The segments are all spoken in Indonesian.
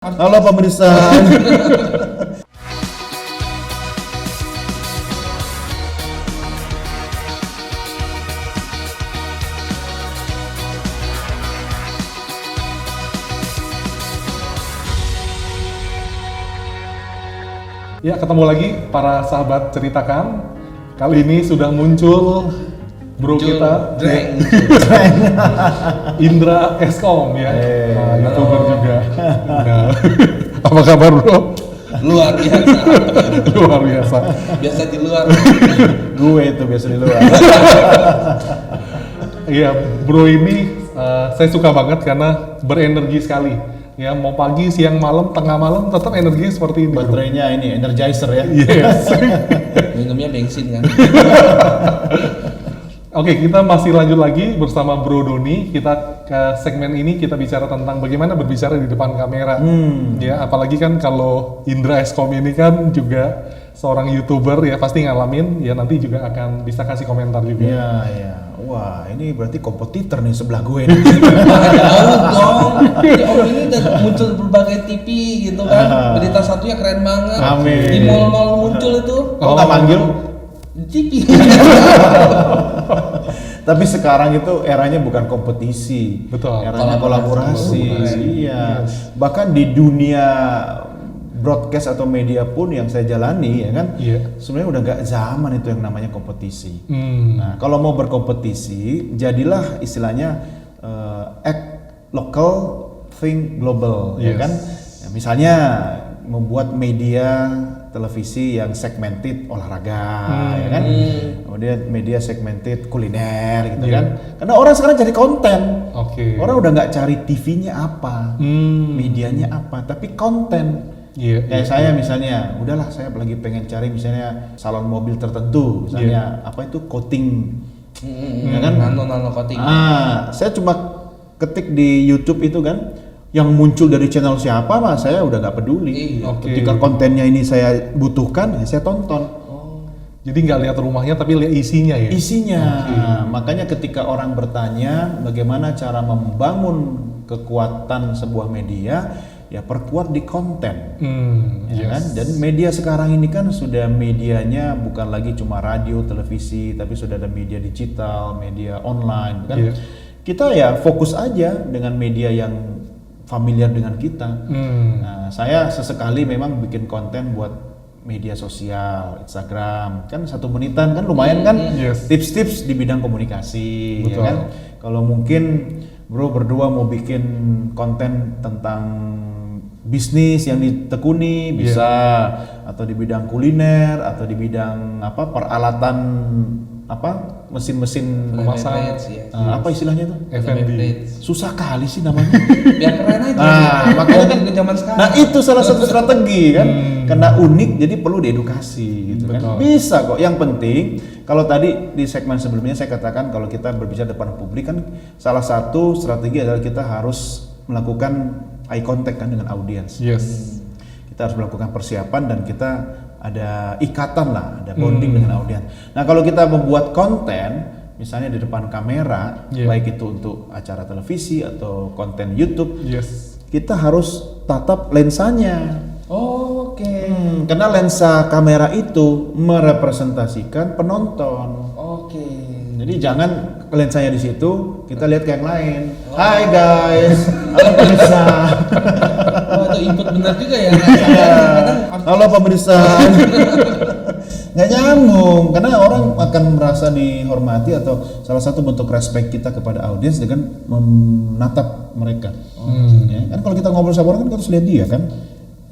Halo pemirsa. Ya, ketemu lagi para sahabat ceritakan. Kali ini sudah muncul bro kita, Indra Eskom ya, YouTuber juga. Nah, apa kabar bro? Luar biasa. Luar biasa. Biasa di luar. Gue itu biasa di luar. Iya, bro ini saya suka banget karena berenergi sekali. Ya, mau pagi, siang, malam, tengah malam tetap energinya seperti ini. Baterainya ini energizer ya. Yes. Minumnya bensin kan. Oke, kita masih lanjut lagi bersama Bro Doni. Kita ke segmen ini kita bicara tentang bagaimana berbicara di depan kamera. Ya, apalagi kan kalau Indra Eskom ini kan juga seorang YouTuber ya, pasti ngalamin. Ya nanti juga akan bisa kasih komentar juga. Iya, iya. Wah, ini berarti kompetitor nih sebelah gue nih. Jauh dong. Ya, Om ini udah muncul berbagai TV gitu kan. Berita satunya keren banget. Amin. Di mall-mall muncul itu. Kok nggak manggil? Di TV. Tapi sekarang itu eranya bukan kompetisi. Betul. Eranya kolaborasi. Iya. Bahkan di dunia broadcast atau media pun yang saya jalani ya kan, sebenarnya udah gak zaman itu yang namanya kompetisi. Nah, kalau mau berkompetisi, jadilah istilahnya act local, think global, ya kan? Ya, misalnya membuat media televisi yang segmented olahraga, ya kan? Kemudian media segmented kuliner, gitu kan? Karena orang sekarang cari konten. Orang udah nggak cari TV-nya apa, medianya apa, tapi konten. Kayak saya misalnya, udahlah saya lagi pengen cari misalnya salon mobil tertentu, misalnya apa itu coating, ya kan? Nano coating. Saya cuma ketik di YouTube itu kan, yang muncul dari channel siapa mah saya udah nggak peduli. Ketika kontennya ini saya butuhkan, ya saya tonton. Jadi nggak lihat rumahnya tapi lihat isinya ya? Isinya. Makanya ketika orang bertanya bagaimana cara membangun kekuatan sebuah media, ya perkuat di konten, ya kan? Dan media sekarang ini kan sudah medianya bukan lagi cuma radio, televisi, tapi sudah ada media digital, media online, kan? Kita ya fokus aja dengan media yang familiar dengan kita. Nah, saya sesekali memang bikin konten buat media sosial, Instagram, kan 1 menitan kan lumayan kan, tips-tips di bidang komunikasi, ya kan? Kalau mungkin bro berdua mau bikin konten tentang bisnis yang ditekuni bisa, atau di bidang kuliner, atau di bidang apa peralatan apa mesin-mesin memasak, apa istilahnya itu? F&B. Susah kali sih namanya. Biar keren aja. Makanya kan zaman sekarang. Nah itu salah satu strategi kan, karena unik jadi perlu diedukasi gitu kan. Bisa kok. Yang penting kalau tadi di segmen sebelumnya saya katakan kalau kita berbicara depan publik kan salah satu strategi adalah kita harus melakukan eye contact kan dengan audiens. Kita harus melakukan persiapan dan kita ada ikatan lah, ada bonding dengan audiens. Nah kalau kita membuat konten, misalnya di depan kamera, baik itu untuk acara televisi atau konten YouTube, kita harus tatap lensanya. Karena lensa kamera itu merepresentasikan penonton. Jadi jangan lensanya di situ, kita lihat ke yang lain. Hai guys, halo pemirsa. Itu input benar juga ya. Halo pemirsa. Nggak nyambung, karena orang akan merasa dihormati atau salah satu bentuk respect kita kepada audiens dengan menatap mereka. Ya, kan kalau kita ngobrol sama orang kan kita harus lihat dia kan,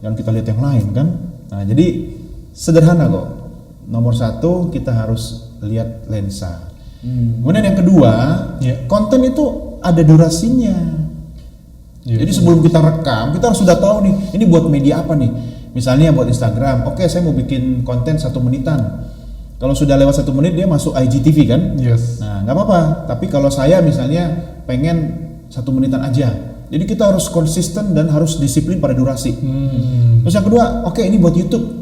jangan kita lihat yang lain kan. Nah jadi sederhana kok. Nomor 1 kita harus lihat lensa. Kemudian yang kedua, konten itu ada durasinya. Jadi sebelum kita rekam, kita harus sudah tahu nih, ini buat media apa nih. Misalnya buat Instagram, oke saya mau bikin konten 1 menitan. Kalau sudah lewat 1 menit dia masuk IGTV kan? Nah nggak apa-apa. Tapi kalau saya misalnya pengen 1 menitan aja, jadi kita harus konsisten dan harus disiplin pada durasi. Terus yang kedua, oke ini buat YouTube.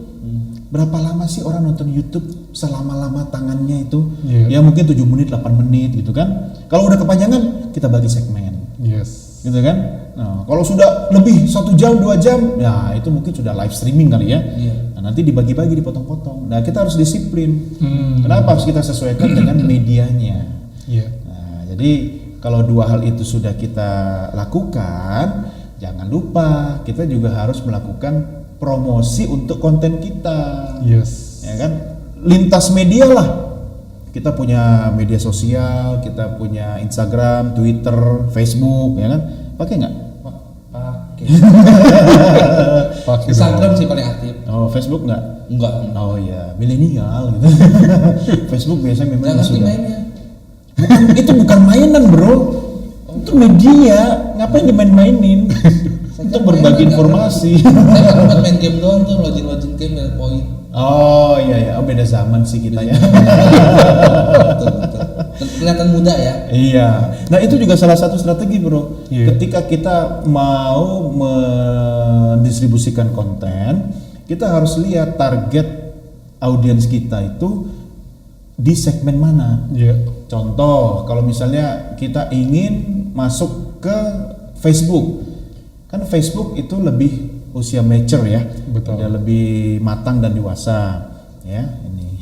Berapa lama sih orang nonton YouTube selama-lama tangannya itu? Ya mungkin 7 menit, 8 menit gitu kan. Kalau udah kepanjangan, kita bagi segmen. Gitu kan. Nah, kalau sudah lebih 1 jam 2 jam, ya itu mungkin sudah live streaming kali ya. Iya. Nah, nanti dibagi-bagi, dipotong-potong. Nah, kita harus disiplin. Kenapa harus kita sesuaikan dengan medianya? Iya. Nah, jadi kalau 2 hal itu sudah kita lakukan, jangan lupa kita juga harus melakukan promosi untuk konten kita. Yes. Ya kan? Lintas media lah. Kita punya media sosial, kita punya Instagram, Twitter, Facebook, ya kan? Pakai nggak? Pakai. Pakai Instagram sih paling aktif. Oh, Facebook nggak? Enggak. Oh iya, milenial gitu. Facebook biasanya memang Jangan sudah. mainnya. Itu bukan mainan, bro. Itu media. Ngapain dimain-mainin? Itu berbagi informasi. Saya nggak main game doang tuh, login game dan poin. Oh iya, beda zaman sih kita ya. Betul. Kelihatan muda ya. Iya. Nah itu juga salah satu strategi, bro. Iya. Ketika kita mau mendistribusikan konten, kita harus lihat target audiens kita itu di segmen mana. Iya. Contoh, kalau misalnya kita ingin masuk ke Facebook, kan Facebook itu lebih usia mature ya, Betul. udah lebih matang dan dewasa, ya ini.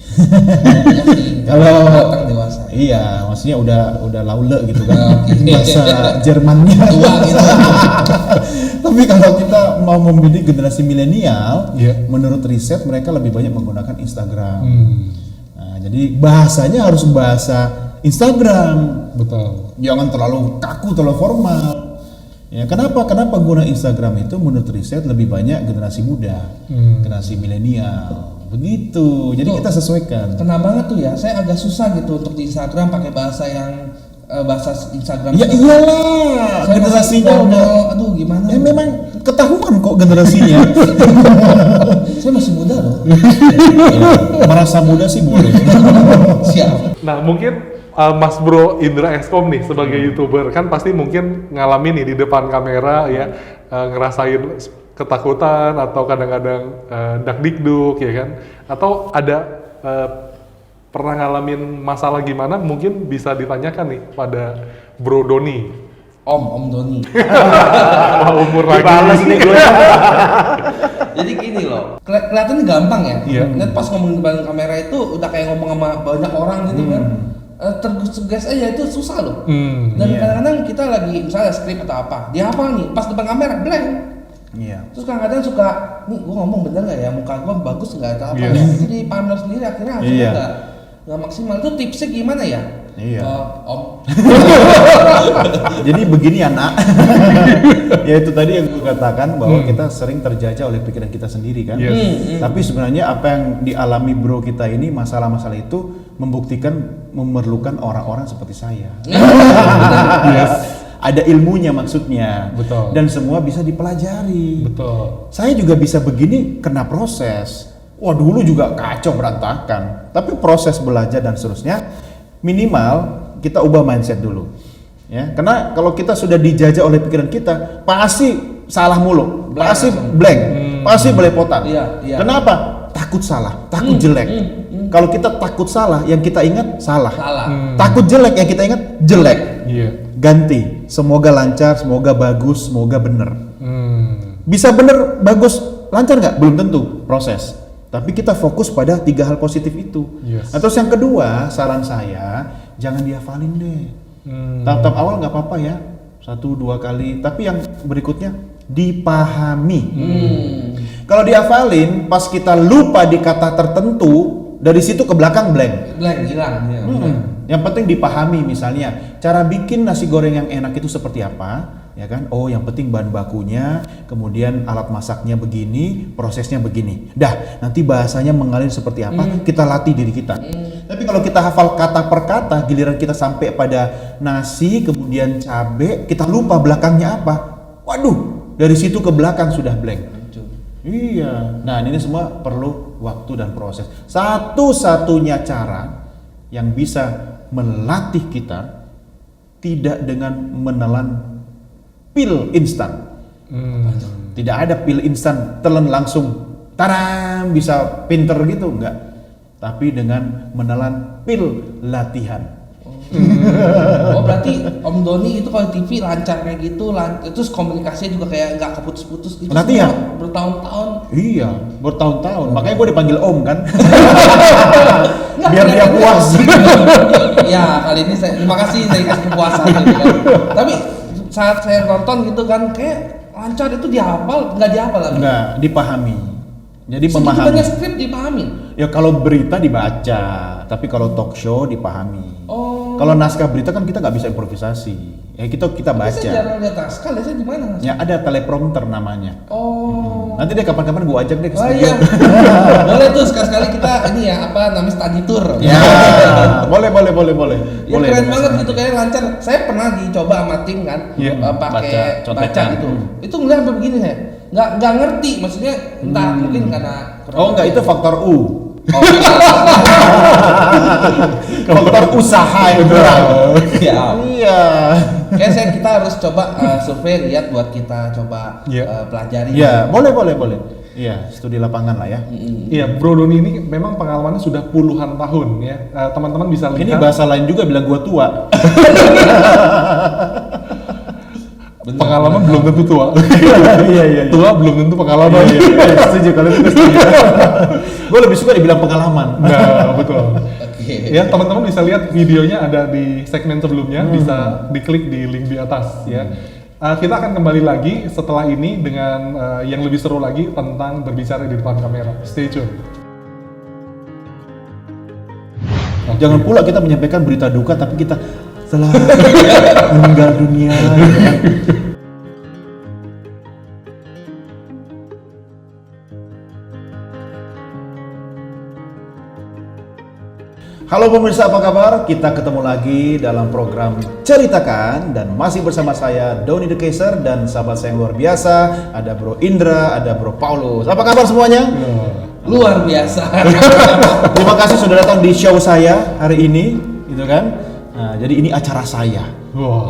Kalau matang dewasa. Iya, maksudnya udah laule gitu kan, Oke. bahasa Jermannya. Tua gitu. Tapi kalau kita mau membidik generasi milenial, Iya. menurut riset mereka lebih banyak menggunakan Instagram. Nah, jadi bahasanya harus bahasa Instagram. Betul. Jangan terlalu kaku, terlalu formal. Ya, kenapa pengguna Instagram itu menurut riset lebih banyak generasi muda, generasi milenial. Begitu. Jadi Tuh. kita sesuaikan. Kena banget tuh ya. Saya agak susah gitu untuk di Instagram pakai bahasa yang bahasa Instagram. Ya iyalah, Saya generasinya masih udah. ngomong, aduh gimana? Ya memang ketahuan kok generasinya. Saya masih muda loh. Ya, merasa muda sih boleh. Siap. Nah mungkin Mas Bro Indra Eskom nih sebagai YouTuber kan pasti mungkin ngalamin nih di depan kamera ya, ngerasain ketakutan atau kadang-kadang dakdikduk ya kan, atau ada pernah ngalamin masalah gimana, mungkin bisa ditanyakan nih pada Bro Doni. Om Doni. Wah, umur lagi. Dibales nih gue. Jadi gini loh, kelihatannya gampang ya. Iya. Lihat pas ngomong di depan kamera itu udah kayak ngomong sama banyak orang gitu kan. Tergesa aja itu susah loh. Dan Iya. kadang-kadang kita lagi misalnya skrip atau apa, dia hafal nih, pas depan kamera blank. Iya. Terus kadang-kadang suka, nih gue ngomong bener nggak ya, muka gue bagus nggak atau apa Iya. ya. Jadi pamer sendiri akhirnya hasilnya Iya. nggak maksimal. Itu tipsnya gimana ya? Iya. Om. Jadi begini anak, ya itu tadi yang gue katakan bahwa kita sering terjajah oleh pikiran kita sendiri kan. Yes. Tapi sebenarnya apa yang dialami bro kita ini, masalah-masalah itu membuktikan memerlukan orang-orang seperti saya. Ada ilmunya maksudnya. Betul. Dan semua bisa dipelajari. Betul. Saya juga bisa begini kena proses. Wah dulu juga kacau berantakan. Tapi proses belajar dan seterusnya, minimal kita ubah mindset dulu. Ya, karena kalau kita sudah dijajah oleh pikiran kita, pasti salah mulu, Blank pasti langsung. blank, pasti belepotan. Iya, iya. Kenapa? Takut salah, takut jelek. Kalau kita takut salah, yang kita ingat salah. Salah. Takut jelek, yang kita ingat jelek. Iya. Ganti. Semoga lancar, semoga bagus, semoga bener. Bisa bener, bagus, lancar nggak? Belum tentu, proses. Tapi kita fokus pada 3 hal positif itu. Yes. Nah, terus yang kedua, saran saya, jangan dihafalin deh. Tahap-tahap awal nggak apa-apa ya, 1-2 kali. Tapi yang berikutnya, dipahami. Kalau dihafalin, pas kita lupa di kata tertentu, dari situ ke belakang blank. Blank hilang. Ya, Yang penting dipahami, misalnya cara bikin nasi goreng yang enak itu seperti apa, ya kan? Oh, yang penting bahan bakunya, kemudian alat masaknya begini, prosesnya begini. Dah, nanti bahasanya mengalir seperti apa, kita latih diri kita. Tapi kalau kita hafal kata per kata, giliran kita sampai pada nasi, kemudian cabe, kita lupa belakangnya apa. Waduh, dari situ ke belakang sudah blank. Iya. Nah, ini semua perlu waktu dan proses. Satu-satunya cara yang bisa melatih kita tidak dengan menelan pil instan. Tidak ada pil instan telan langsung taram bisa pinter gitu, enggak. Tapi dengan menelan pil latihan. Oh berarti Om Doni itu kalau TV lancar kayak gitu, terus komunikasinya juga kayak nggak keputus-putus gitu. Latihan. semua bertahun-tahun. Iya, bertahun-tahun. Makanya gue dipanggil Om kan. Nggak, Biar dia kelihatannya- puas. Ya kali ini terima kasih saya kasih kepuasan gitu kan. Tapi saat saya nonton gitu kan kayak lancar itu dihafal, nggak dihafal lagi. Enggak, dipahami. Jadi Segitu memahami. banyak skrip dipahami. Ya kalau berita dibaca, tapi kalau talk show dipahami. Oh. Kalau naskah berita kan kita nggak bisa improvisasi. Ya kita Saya baca. jarang lihat naskah, lihatnya di mana? Ya ada teleprompter namanya. Oh. Nanti deh kapan-kapan gue ajak deh ke Oh studio. iya. Boleh tuh sekali-sekali kita ini ya apa namanya study tour. Ya, boleh. Ya Boleh. keren banget gitu kayak lancar. Saya pernah dicoba sama tim kan, Iya, pakai baca, baca contekan. gitu. Itu ngeliat sampai begini saya. Nggak ngerti maksudnya entah mungkin karena Oh enggak, itu faktor U. Oh, Faktor usaha yang kurang. ya. Iya. Kayak kita harus coba survei lihat buat kita coba Iya. pelajari. Iya, boleh. Iya, studi lapangan lah ya. Iya, Bro Doni ini memang pengalamannya sudah puluhan tahun ya. Teman-teman bisa lihat. Ini bahasa lain juga bilang gua tua. Bener, pengalaman bener. belum tentu tua. Iya. Tua belum tentu pengalaman. Setuju kalau itu setuju. Gue lebih suka dibilang pengalaman. Nah, betul. Oke. Ya, teman-teman bisa lihat videonya ada di segmen sebelumnya, bisa diklik di link di atas ya. Kita akan kembali lagi setelah ini dengan yang lebih seru lagi tentang berbicara di depan kamera. Stay tune. Jangan pula kita menyampaikan berita duka tapi kita telah meninggal dunia. Gitu kan. Halo pemirsa, apa kabar? Kita ketemu lagi dalam program Ceritakan dan masih bersama saya Doni The Kaiser dan sahabat saya yang luar biasa, ada Bro Indra, ada Bro Paulus. Apa kabar semuanya? Luar biasa. Terima kasih sudah datang di show saya hari ini, gitu kan? Nah, jadi ini acara saya. Wah.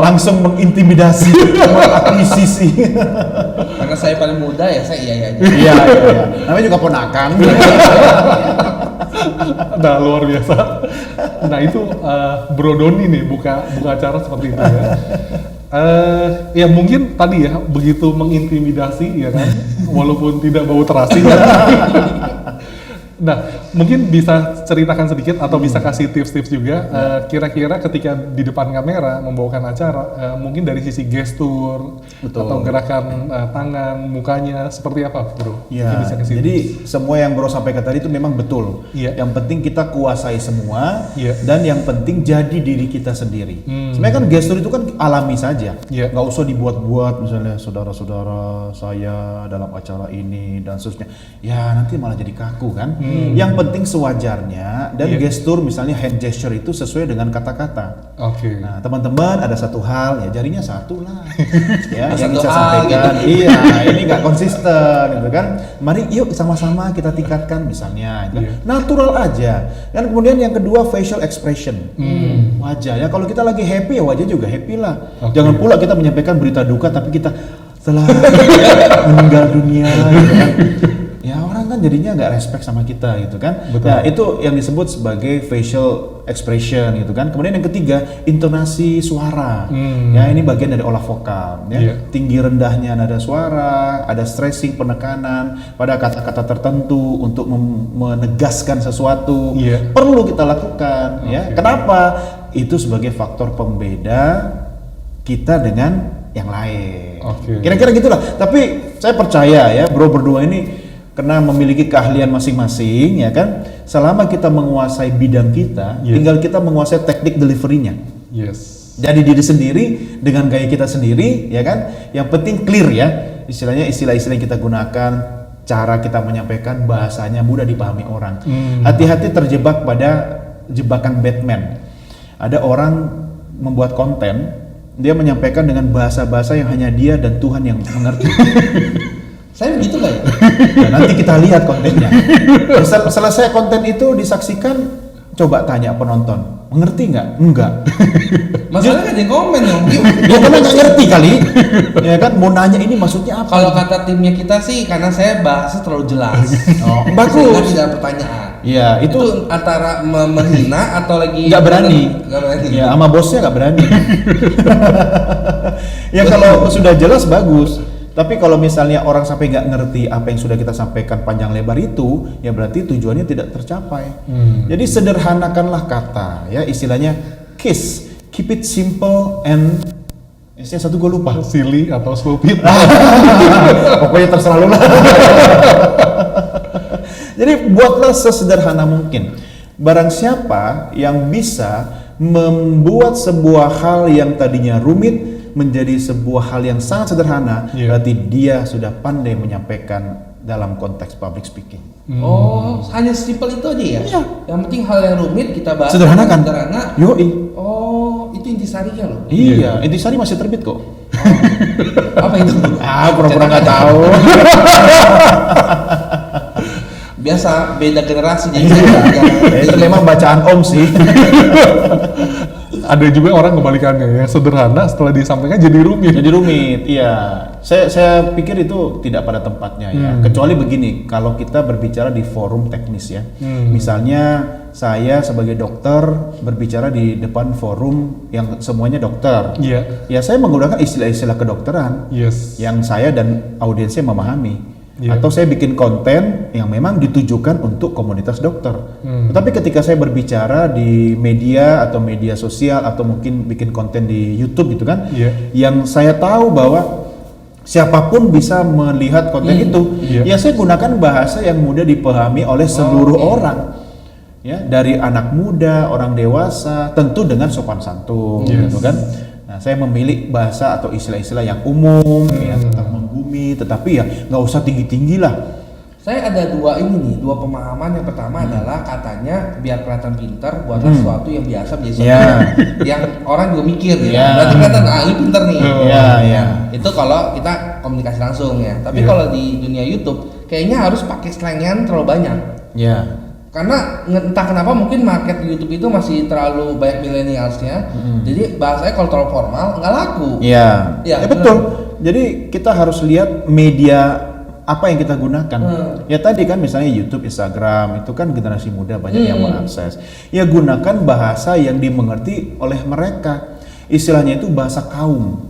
Langsung mengintimidasi, mengakuisisi. Karena saya paling muda ya saya iya aja. Iya. Namanya juga ponakan. Nah, luar biasa. Nah, itu Bro Doni nih buka acara seperti itu ya. Ya mungkin tadi ya begitu mengintimidasi ya kan, walaupun tidak bau terasi. Nah, mungkin bisa ceritakan sedikit atau bisa kasih tips-tips juga kira-kira ketika di depan kamera membawakan acara, mungkin dari sisi gestur Betul. atau gerakan tangan, mukanya seperti apa, Bro? Ya, Mungkin bisa kasih jadi semua yang Bro sampaikan tadi itu memang betul. Iya. Yang penting kita kuasai semua, Iya. dan yang penting jadi diri kita sendiri. Hmm. Sebenarnya kan gestur itu kan alami saja, Iya. nggak usah dibuat-buat. Misalnya saudara-saudara saya dalam acara ini dan seterusnya. Ya nanti malah jadi kaku kan. Yang penting sewajarnya dan Iya. gestur misalnya hand gesture itu sesuai dengan kata-kata. Oke. Nah, teman-teman ada satu hal ya jarinya satu lah. Ya, yang Satu bisa hal sampaikan. gitu. Iya, ini nggak konsisten gitu kan. Mari yuk sama-sama kita tingkatkan misalnya. Iya. Natural aja. Dan kemudian yang kedua facial expression. Wajah ya kalau kita lagi happy ya wajah juga happy lah. Oke. Jangan pula kita menyampaikan berita duka tapi kita telah meninggal dunia gitu kan. Ya orang kan jadinya nggak respect sama kita gitu kan. Betul. Nah itu yang disebut sebagai facial expression gitu kan. Kemudian yang ketiga intonasi suara. Ya ini bagian dari olah vokal. Ya. Iya. Tinggi rendahnya nada suara, ada stressing penekanan pada kata-kata tertentu untuk menegaskan sesuatu. Iya. Perlu kita lakukan. Ya. Oke. Kenapa? Itu sebagai faktor pembeda kita dengan yang lain. Oke. Kira-kira gitulah. Tapi saya percaya ya, bro berdua ini karena memiliki keahlian masing-masing ya kan. Selama kita menguasai bidang kita, Yes. tinggal kita menguasai teknik deliverynya. Yes. Jadi diri sendiri dengan gaya kita sendiri ya kan. Yang penting clear ya. Istilahnya istilah-istilah yang kita gunakan, cara kita menyampaikan bahasanya mudah dipahami orang. Hati-hati terjebak pada jebakan Batman. Ada orang membuat konten, dia menyampaikan dengan bahasa-bahasa yang hanya dia dan Tuhan yang mengerti. Saya begitu nggak ya? Nah, nanti kita lihat kontennya. Selesai konten itu disaksikan, coba tanya penonton, Mengerti nggak? Enggak. Masalahnya ada yang komen dong. Ya karena nggak ngerti kali. Ya kan, mau nanya ini maksudnya apa? Kalau kata timnya kita sih karena saya bahasnya terlalu jelas. Oh, Sehingga bagus. tidak ada pertanyaan. Iya, Itu antara menghina atau lagi nggak berani. Nggak berani. Ya, sama bosnya nggak berani. Ya kalau sudah jelas bagus. Tapi kalau misalnya orang sampai nggak ngerti apa yang sudah kita sampaikan panjang lebar itu, ya berarti tujuannya tidak tercapai. Jadi sederhanakanlah kata, ya istilahnya KISS, keep it simple and satu gue lupa. Silly atau stupid. Pokoknya terserah lu lah. Jadi buatlah sesederhana mungkin. Barang siapa yang bisa membuat sebuah hal yang tadinya rumit menjadi sebuah hal yang sangat sederhana, berarti dia sudah pandai menyampaikan dalam konteks public speaking. Oh, hanya simpel itu aja ya? Iya. Yang penting hal yang rumit kita bahas Sederhanakan. sederhana. Yoi. Oh, itu intisarinya loh. Iya, intisari masih terbit kok. Apa itu? Pura-pura nggak tahu. Biasa beda generasi jadi saya nggak Ya, itu memang bacaan Om sih. Ada juga orang kebalikannya, yang sederhana setelah disampaikan jadi rumit. Jadi rumit, iya. Saya pikir itu tidak pada tempatnya ya. Kecuali begini, kalau kita berbicara di forum teknis ya. Misalnya saya sebagai dokter berbicara di depan forum yang semuanya dokter. Iya. Ya saya menggunakan istilah-istilah kedokteran Yes. yang saya dan audiensnya memahami. Iya. Atau saya bikin konten yang memang ditujukan untuk komunitas dokter. Tetapi ketika saya berbicara di media atau media sosial atau mungkin bikin konten di YouTube gitu kan, Iya. yang saya tahu bahwa siapapun bisa melihat konten itu, Iya. ya saya gunakan bahasa yang mudah dipahami oleh seluruh orang. Ya, dari anak muda, orang dewasa, tentu dengan sopan santun, gitu kan. Nah, saya memilih bahasa atau istilah-istilah yang umum, ya, tentang membumi, tetapi ya nggak usah tinggi-tinggi lah. Saya ada dua pemahaman. Yang pertama adalah katanya biar kelihatan pintar buatlah sesuatu yang biasa menjadi sesuatu Ya. yang orang juga mikir gitu. Ya. Berarti kelihatan ini pintar nih. Ya, ya. Itu kalau kita komunikasi langsung ya. Tapi Ya. kalau di dunia YouTube kayaknya harus pakai slangan terlalu banyak. Ya. Karena entah kenapa mungkin market YouTube itu masih terlalu banyak milenialsnya. Jadi bahasanya kalau terlalu formal nggak laku. Ya, Ya, ya betul. Jadi kita harus lihat media apa yang kita gunakan. Ya tadi kan misalnya YouTube, Instagram itu kan generasi muda banyak yang mengakses. Ya gunakan bahasa yang dimengerti oleh mereka. Istilahnya itu bahasa kaum.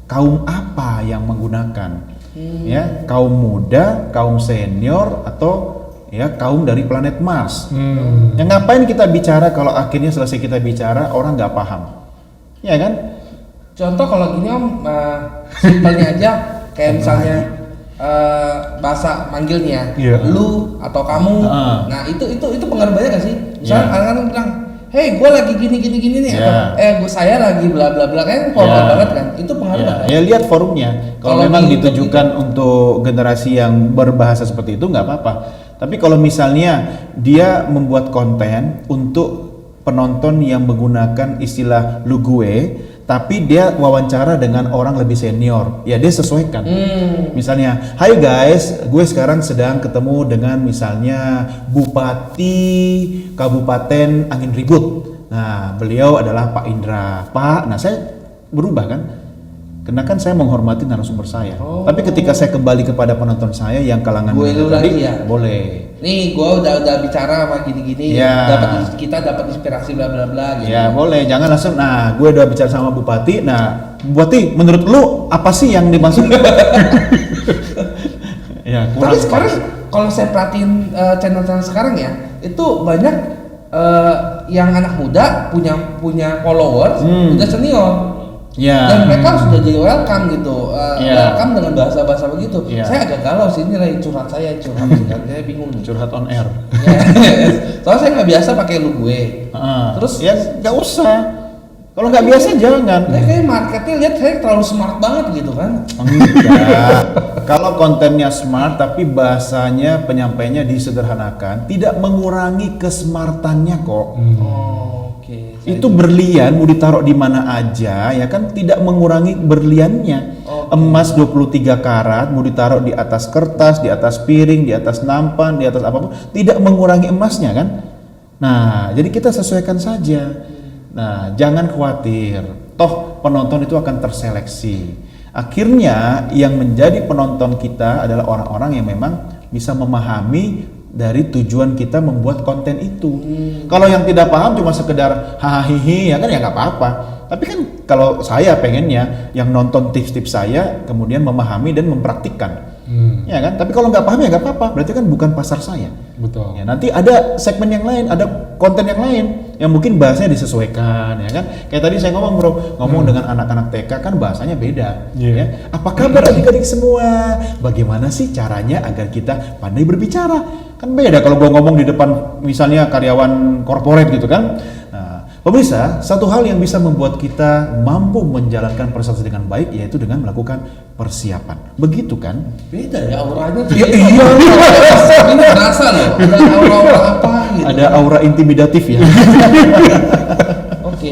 Kaum apa yang menggunakan? Ya, kaum muda, kaum senior atau ya kaum dari planet Mars. Yang ngapain kita bicara kalau akhirnya selesai kita bicara orang nggak paham? Ya kan? Contoh kalau gini Om, simpelnya aja kayak misalnya bahasa manggilnya, Iya. lu atau kamu. Nah itu pengaruh banyak gak sih? Misalnya Iya. kadang-kadang bilang, hey gue lagi gini nih, Iya. atau saya lagi bla bla bla, kan formal Iya. banget kan? Itu pengaruh Ya, banget. ya lihat forumnya. Kalau Kalau memang di- ditujukan untuk generasi yang berbahasa seperti itu nggak apa-apa. Tapi kalau misalnya dia membuat konten untuk penonton yang menggunakan istilah lu gue, tapi dia wawancara dengan orang lebih senior, ya dia sesuaikan. Misalnya, hai guys, gue sekarang sedang ketemu dengan misalnya Bupati Kabupaten Angin Ribut. Nah, beliau adalah Pak Indra. Pak, nah saya berubah kan? Karena kan saya menghormati narasumber saya. Tapi ketika saya kembali kepada penonton saya yang kalangan Gue lu muda lagi ya? boleh. Nih gue udah bicara sama gini-gini, Iya. kita dapat inspirasi bla bla bla gitu. Ya boleh, jangan langsung. Nah, gue udah bicara sama Bupati. Nah, Bupati, menurut lu apa sih yang dimaksud? Ya, kurang. Tapi sekarang kalau saya perhatiin channel-channel sekarang ya, itu banyak yang anak muda punya followers udah senior. Ya. Dan mereka sudah jadi welcome gitu, Ya. welcome dengan bahasa-bahasa begitu. Ya. Saya agak galau sih, ini lagi curhat saya saya bingung nih. Curhat on air. Soalnya saya nggak biasa pakai lu gue. Terus ya nggak usah. Kalau nggak biasa jangan. kayak marketnya lihat saya terlalu smart banget gitu kan. Enggak. Kalau kontennya smart tapi bahasanya penyampaiannya disederhanakan, tidak mengurangi kesmartannya kok. Oke. Itu berlian mau ditaruh di mana aja ya kan tidak mengurangi berliannya. Emas 23 karat mau ditaruh di atas kertas, di atas piring, di atas nampan, di atas apapun tidak mengurangi emasnya kan. Nah, jadi kita sesuaikan saja. Nah, jangan khawatir. Toh penonton itu akan terseleksi. Akhirnya yang menjadi penonton kita adalah orang-orang yang memang bisa memahami dari tujuan kita membuat konten itu. Kalau yang tidak paham cuma sekedar hahaha ya kan ya nggak apa-apa. Tapi kan kalau saya pengennya yang nonton tips-tips saya kemudian memahami dan mempraktikkan. Ya kan? Tapi kalau nggak paham ya nggak apa-apa. Berarti kan bukan pasar saya. Betul. Ya, nanti ada segmen yang lain, ada konten yang lain yang mungkin bahasanya disesuaikan, ya kan? Kayak tadi saya ngomong dengan anak-anak TK kan bahasanya beda. Ya. Apa kabar adik-adik semua? Bagaimana sih caranya agar kita pandai berbicara? Kan beda kalau gua ngomong di depan misalnya karyawan korporat gitu kan. Nah, pemirsa, satu hal yang bisa membuat kita mampu menjalankan presentasi dengan baik yaitu dengan melakukan persiapan. Begitu kan? Beda ya auranya tuh. Ya, beda. iya. Ini berasa loh, ada aura apa gitu. Ada aura intimidatif ya. Oke.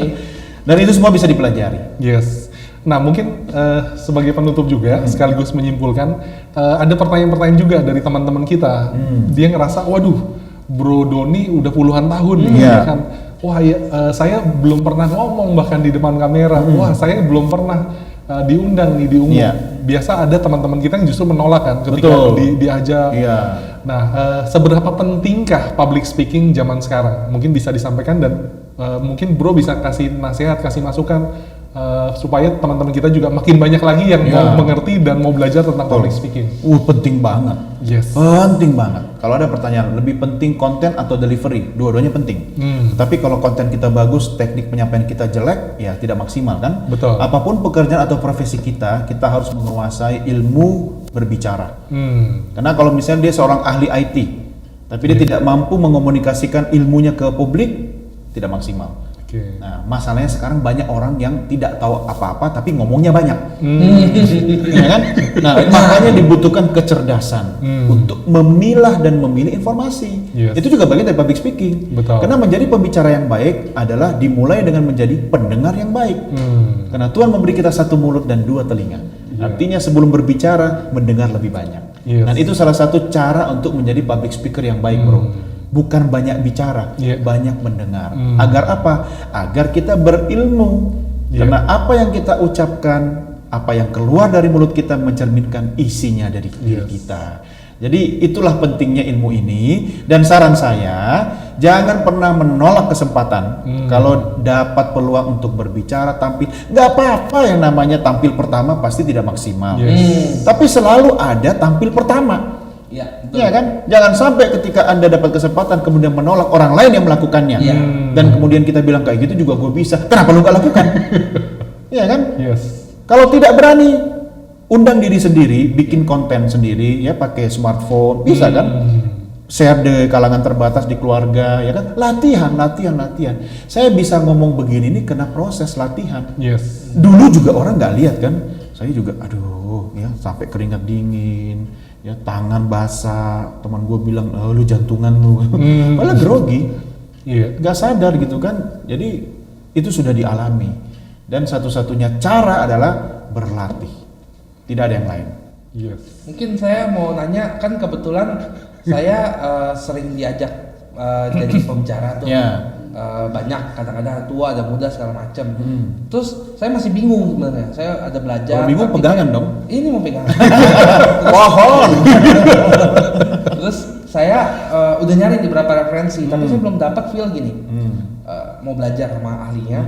Dan itu semua bisa dipelajari. Yes. Nah mungkin sebagai penutup juga sekaligus menyimpulkan ada pertanyaan-pertanyaan juga dari teman-teman kita. Dia ngerasa, waduh, Bro Doni udah puluhan tahun nih, ya kan? Wah, saya belum pernah ngomong bahkan di depan kamera. Wah, saya belum pernah diundang nih di umum. Biasa ada teman-teman kita yang justru menolak kan ketika diajak. Nah, seberapa pentingkah public speaking zaman sekarang? Mungkin bisa disampaikan dan mungkin Bro bisa kasih nasihat, kasih masukan supaya teman-teman kita juga makin banyak lagi yang mau mengerti dan mau belajar tentang public speaking. Penting banget. Yes. Penting banget. Kalau ada pertanyaan, lebih penting konten atau delivery? Dua-duanya penting. Tapi kalau konten kita bagus, teknik penyampaian kita jelek, ya tidak maksimal kan? Betul. Apapun pekerjaan atau profesi kita harus menguasai ilmu berbicara. Karena kalau misalnya dia seorang ahli IT, tapi dia tidak mampu mengomunikasikan ilmunya ke publik, tidak maksimal. Nah, masalahnya sekarang banyak orang yang tidak tahu apa-apa tapi ngomongnya banyak. Ya kan? Nah, makanya dibutuhkan kecerdasan untuk memilah dan memilih informasi. Itu juga bagian dari public speaking. Betul. Karena menjadi pembicara yang baik adalah dimulai dengan menjadi pendengar yang baik. Karena Tuhan memberi kita satu mulut dan dua telinga. Artinya sebelum berbicara, mendengar lebih banyak. Dan itu salah satu cara untuk menjadi public speaker yang baik, Bro. Bukan banyak bicara, banyak mendengar. Agar apa? Agar kita berilmu. Karena apa yang kita ucapkan, apa yang keluar dari mulut kita mencerminkan isinya dari diri kita. Jadi itulah pentingnya ilmu ini. Dan saran saya, jangan pernah menolak kesempatan. Kalau dapat peluang untuk berbicara, tampil, nggak apa-apa yang namanya tampil pertama pasti tidak maksimal. Tapi selalu ada tampil pertama. Ya kan? Jangan sampai ketika Anda dapat kesempatan kemudian menolak orang lain yang melakukannya. Dan kemudian kita bilang kayak gitu juga gue bisa. Kenapa lu gak lakukan? Ya kan? Kalau tidak berani, undang diri sendiri, bikin konten sendiri ya pakai smartphone, bisa kan? Share di kalangan terbatas di keluarga, ya kan? Latihan. Saya bisa ngomong begini ini karena proses latihan. Dulu juga orang nggak lihat kan? Saya juga, aduh, ya sampai keringat dingin, ya tangan basah. Teman gue bilang, lu jantungan lu, malah grogi, nggak sadar gitu kan? Jadi itu sudah dialami. Dan satu-satunya cara adalah berlatih, tidak ada yang lain. Mungkin saya mau nanya, kan kebetulan saya sering diajak jadi pembicara tuh. Banyak, kadang-kadang tua, ada muda segala macam. Terus saya masih bingung sebenarnya. Saya ada belajar. Kalau bingung pegangan dong. Ini mau pegangan. Pohon. Terus saya udah nyari di beberapa referensi, tapi saya belum dapat feel gini. Mau belajar sama ahlinya.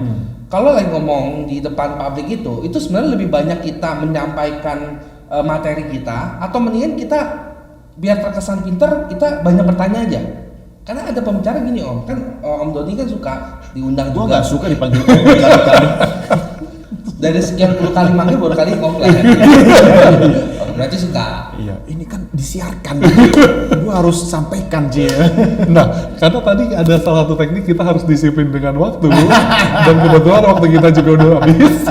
Kalau lagi ngomong di depan publik itu sebenarnya lebih banyak kita menyampaikan materi kita, atau mendingan kita biar terkesan pinter, kita banyak bertanya aja. Karena ada pembicara gini Om, kan Om Doni kan suka diundang juga. Gua nggak suka dipanggil Om berkali-kali. Dari sekian puluh kali manggil baru kali Om lah. Berarti suka. Iya, ini kan disiarkan. Gua harus sampaikan Cie. Nah, karena tadi ada salah satu teknik kita harus disiplin dengan waktu. Dan kebetulan waktu kita juga udah habis.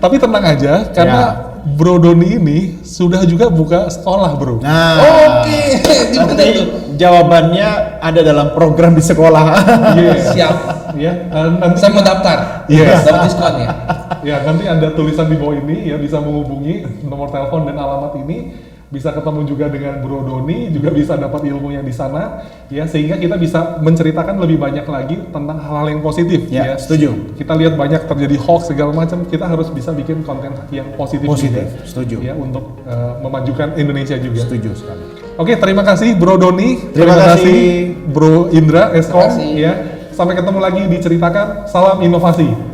Tapi tenang aja, karena Bro Doni ini sudah juga buka sekolah, Bro. Nah, oke. Nanti jawabannya ada dalam program di sekolah. Siap. Nanti saya mau daftar. Dapat diskon ya. Nanti ada tulisan di bawah ini ya, bisa menghubungi nomor telepon dan alamat ini. bisa ketemu juga dengan Bro Doni, juga bisa dapat ilmunya di sana, ya sehingga kita bisa menceritakan lebih banyak lagi tentang hal-hal yang positif. Ya, setuju. Kita lihat banyak terjadi hoax segala macam, kita harus bisa bikin konten yang positif juga, setuju. ya untuk memajukan Indonesia juga. Setuju sekali. Oke, terima kasih Bro Doni, Terima kasih. Bro Indra Eskom, Terima kasih. ya. Sampai ketemu lagi di Ceritakan. Salam inovasi.